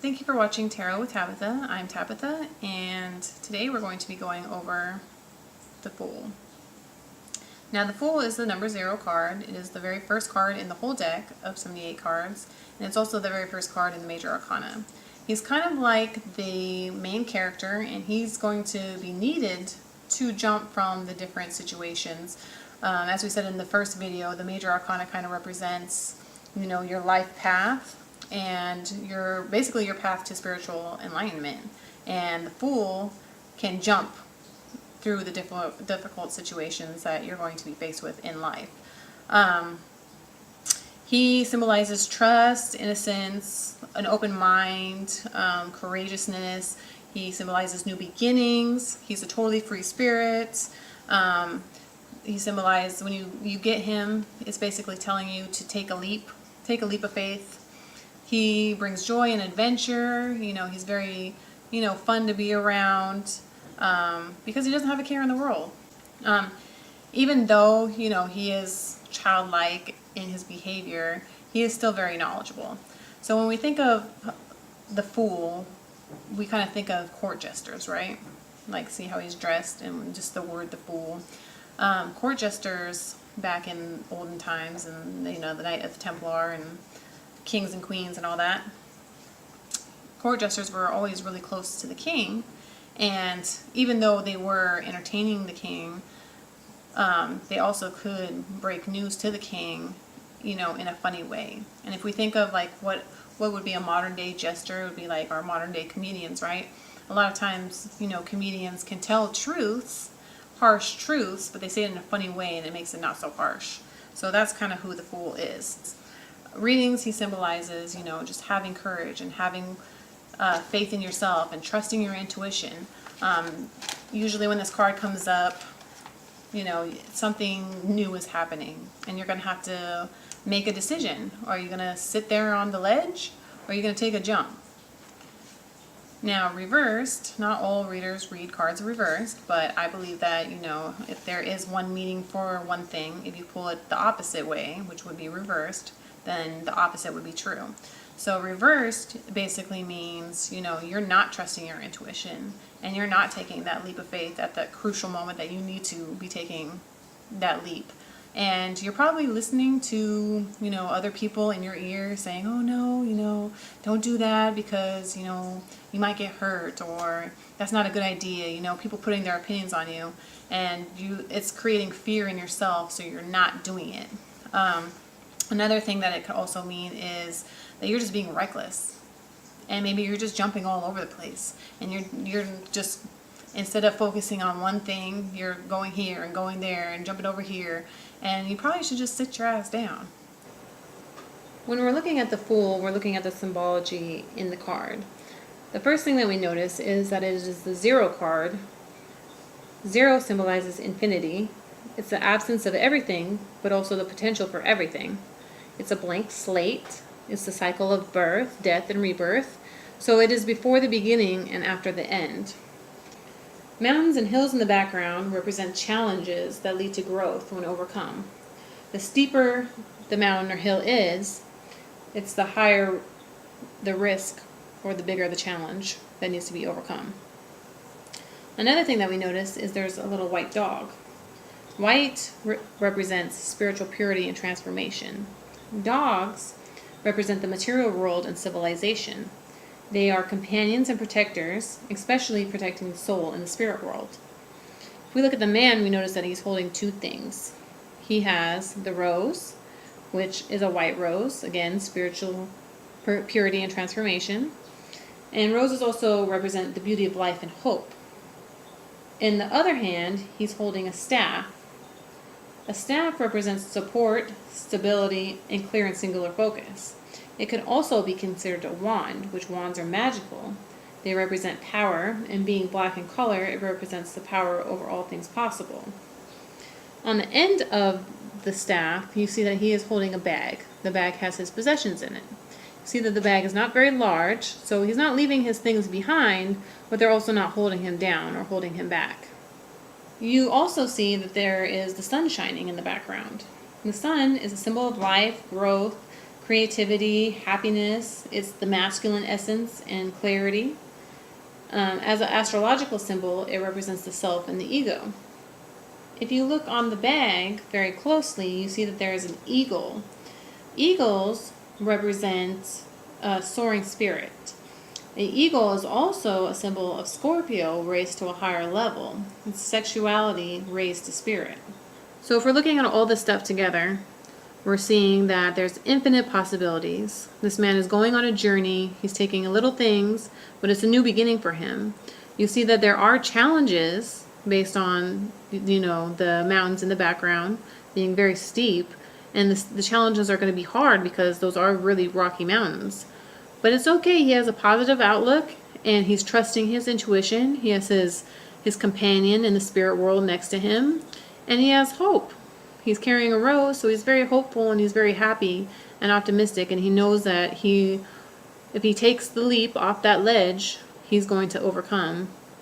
Thank you for watching Tarot with Tabitha. I'm Tabitha, and today we're going to be going over the Fool. Now, the Fool is the number 0 card. It is the very first card in the whole deck of 78 cards, and it's also the very first card in the Major Arcana. He's kind of like the main character, and he's going to be needed to jump from the different situations. As we said in the first video, the Major Arcana kind of represents, your life path and basically your path to spiritual enlightenment. And the Fool can jump through the difficult situations that you're going to be faced with in life. He symbolizes trust, innocence, an open mind, courageousness. He symbolizes new beginnings. He's a totally free spirit. He symbolizes, when you get him, it's basically telling you to take a leap of faith. He brings joy and adventure. He's very, fun to be around, because he doesn't have a care in the world. Even though, he is childlike in his behavior, he is still very knowledgeable. So when we think of the Fool, we kind of think of court jesters, right? Like, see how he's dressed and just the word the Fool. Court jesters back in olden times, and the Knight of the Templar and kings and queens and all that, court jesters were always really close to the king, and even though they were entertaining the king, they also could break news to the king, in a funny way. And if we think of like what would be a modern day jester, it would be like our modern day comedians, right? A lot of times, comedians can tell truths, harsh truths, but they say it in a funny way and it makes it not so harsh. So that's kind of who the Fool is. Readings, he symbolizes, just having courage and having faith in yourself and trusting your intuition. Usually when this card comes up, something new is happening and you're going to have to make a decision. Are you going to sit there on the ledge, or are you going to take a jump? Now, reversed, not all readers read cards reversed, but I believe that, if there is one meaning for one thing, if you pull it the opposite way, which would be reversed, then the opposite would be true. So reversed basically means, you're not trusting your intuition and you're not taking that leap of faith at that crucial moment that you need to be taking that leap. And you're probably listening to, other people in your ear saying, oh no, don't do that because, you might get hurt, or that's not a good idea. People putting their opinions on you, and it's creating fear in yourself, so you're not doing it. Another thing that it could also mean is that you're just being reckless, and maybe you're just jumping all over the place, and you're just, instead of focusing on one thing, you're going here and going there and jumping over here, and you probably should just sit your ass down. When we're looking at the Fool, we're looking at the symbology in the card. The first thing that we notice is that it is the 0 card. 0 symbolizes infinity. It's the absence of everything, but also the potential for everything. It's a blank slate. It's the cycle of birth, death, and rebirth. So it is before the beginning and after the end. Mountains and hills in the background represent challenges that lead to growth when overcome. The steeper the mountain or hill is, it's the higher the risk or the bigger the challenge that needs to be overcome. Another thing that we notice is there's a little white dog. White represents spiritual purity and transformation. Dogs represent the material world and civilization. They are companions and protectors, especially protecting the soul in the spirit world. If we look at the man, we notice that he's holding 2 things. He has the rose, which is a white rose, again, spiritual purity and transformation. And roses also represent the beauty of life and hope. In the other hand, he's holding a staff. A staff represents support, stability, and clear and singular focus. It could also be considered a wand, which wands are magical. They represent power, and being black in color, it represents the power over all things possible. On the end of the staff, you see that he is holding a bag. The bag has his possessions in it. You see that the bag is not very large, so he's not leaving his things behind, but they're also not holding him down or holding him back. You also see that there is the sun shining in the background. The sun is a symbol of life, growth, creativity, happiness. It's the masculine essence and clarity. As an astrological symbol, it represents the self and the ego. If you look on the bag very closely, you see that there is an eagle. Eagles represent a soaring spirit. The eagle is also a symbol of Scorpio raised to a higher level. It's sexuality raised to spirit. So if we're looking at all this stuff together, we're seeing that there's infinite possibilities. This man is going on a journey. He's taking little things, but it's a new beginning for him. You see that there are challenges based on, the mountains in the background being very steep. And the challenges are going to be hard because those are really rocky mountains. But it's okay. He has a positive outlook and he's trusting his intuition. He has his companion in the spirit world next to him. And he has hope. He's carrying a rose, so he's very hopeful and he's very happy and optimistic. And he knows that if he takes the leap off that ledge, he's going to overcome